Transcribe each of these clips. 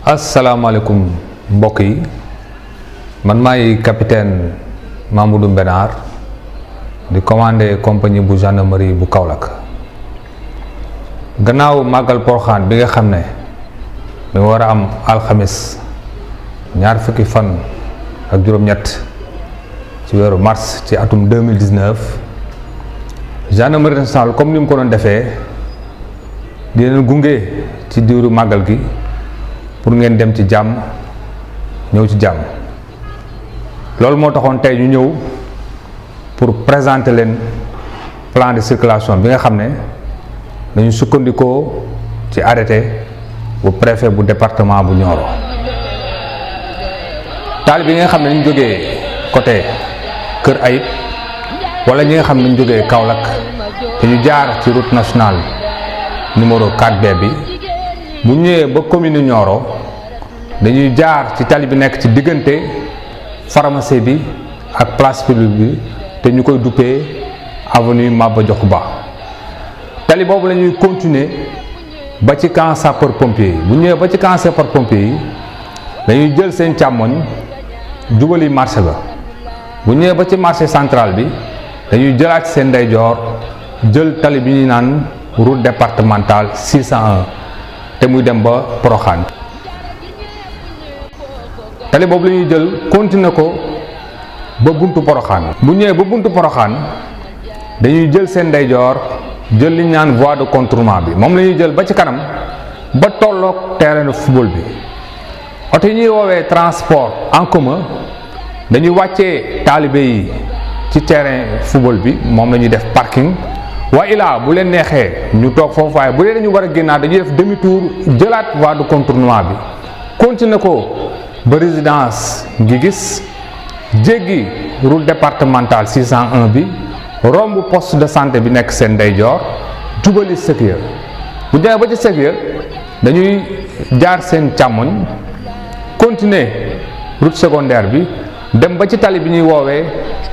Assalamualaikum mbokk yi man maay capitaine Mamadou Mbenar di commander compagnie bu gendarmerie bu Kaolack gannaaw magal Prokhane bi nga xamne mi wara am alxamis ñaar fukki fan ak juroom ñett ci wéru mars ci atum 2019 gendarmerie nationale comme nim ko don defé di leen gungé ci diiru magal gi pour ngeen dem ci jàmm ñëw ci jàmm loolu moo taxoon tey ñu ñëw pour présenter leen plan de circulation bi nga xam ne dañu sukkandikoo ci arrêté bu préfet bu département bu Nioro taali bi nga xam ne ñu jógee côté Kër Ayib wala ñi nga xam ne ñu jógee Kaolack te ñu jaar ci route nationale numéro 4B bi bu ñëwee ba commune Nioro dañuy jaar ci tali bi nekk ci diggante pharmacie bi ak place publique bi te ñu koy duppee avenue Maba Diakhou Ba tali boobu la ñuy continuer ba ci camp sapeur pompier yi bu ñëwee ba ci camp sapeur pompier yi dañuy jël seen càmmoñ jubali marché ba bu ñëwee ba ci marché central bi dañuy jëlaat seen ndeyjoor jël tali bi ñuy naan route départementale 601 te muy dem ba Prokhane tali boobu la ñuy jël continuer ko ba buntu Prokhane bu ñëwee ba buntu Prokhane dañuy jël seen ndeyjoor jël li ñu naan voie de contournement bi moom la ñuy jël ba ci kanam ba tolloog terrain de football bi oto yi ñuy woowee transport en commun dañuy wàccee taalibe yi ci terrain football bi moom la ñuy def parking wa ila bu leen neexee ñu toog foofu waaye bu dee dañu war a génnaat dañuy def demi tour jëlaat voie de contournement bi continuer ko ba résidence gi gis jéggi route départementale 601 bi romb poste de santé bi nekk seen ndeyjoor jubali Sekiya bu demee ba ci Sekiya dañuy jaar seen càmmoñ continuer route secondaire bi dem ba ci tali bi ñuy woowee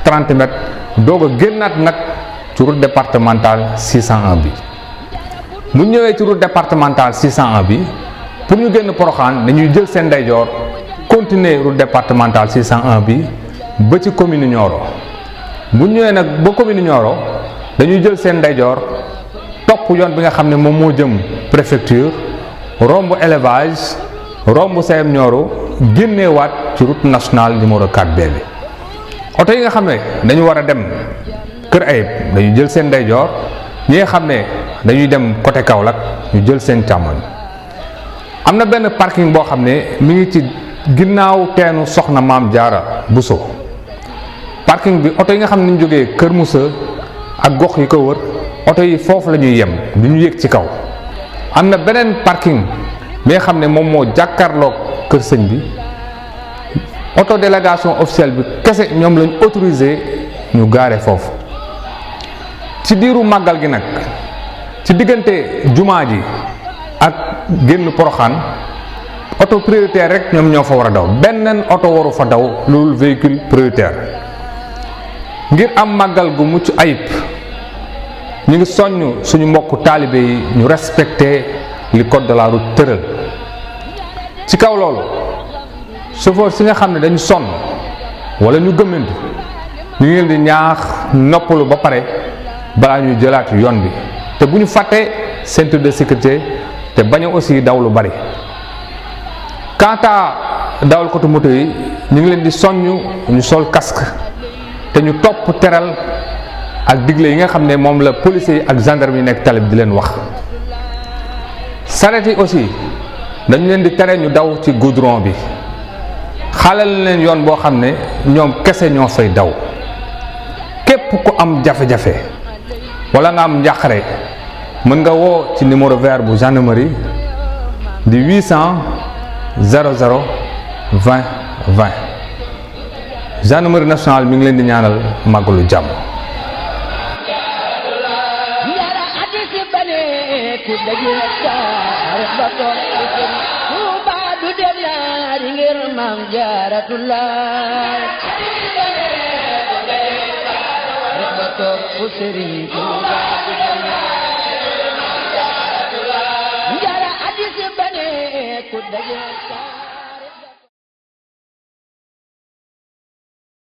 30 mètres doog a génnaat nag ci route départementale 601 bi bu ñëwee ci route départementale 601 bi pour ñu génn Prokhane dañuy jël seen ndeyjoor continuer route départementale 601 bi ba ci commune Nioro bu ñëwee nag ba commune Nioro dañuy jël seen ndeyjoor topp yoon bi nga xam ne moom moo jëm préfecture romb élevage romb CM Nioro génneewaat ci route nationale numéro 4B bi oto yi nga xam ne dañu war a dem Kër Ayib dañuy jël seen ndeyjoor ñi nga xam ne dañuy dem côté Kaolack ñu jël seen càmmoñ am na benn parking boo xam ne mi ngi ci ginnaaw teenu Soxna Maam Jaara Buso parking bi oto yi nga xam ne ñu jógee Kër Moussa ak gox yi ko wër oto yi foofu la ñuy yem du ñu yéeg ci kaw am na beneen parking bi nga xam ne moom moo jàkkaarloog kër sëñ bi auto délégation officielle bi kese ñoom lañ autorisé ñu gaare foofu ci diiru màggal gi nag ci diggante jumaa ji ak génn Prokhane auto prioritaire rek ñoom ñoo fa war a daw beneen auto waru fa daw loolu véhicule prioritaire ngir am màggal gu mucc ayib ñu ngi soññ suñu mbokku taalibe yi ñu respecté li code de la route tëral ci kaw loolu chauffeur si nga xam ne dañu sonn wala ñu gëmmantu ñu ngi leen di ñaax noppalu ba pare balaa ñuy jëlaat yoon bi te bu ñu fàttee ceinture de sécurité te bañ a aussi daw lu bari quant à dawal côté moto yi ñu ngi leen di soññ ñu sol casque te ñu topp teral ak digle yi nga xam ne moom la policiers yi ak gendarme yi nekk tali bi di leen wax saret yi aussi dañu leen di tere ñu daw ci goudron bi xaalal leen yoon boo xam ne ñoom kese ñoo fay daw képp ku am jafe-jafe wala nga am njàqare mën nga woo ci numéro vert bu gendarmerie di 800 00 20 20 gendarmerie nationale mi ngi leen di ñaanal màggalu jàmm. topp Sëriñ Tuuba njara addis bane ku daje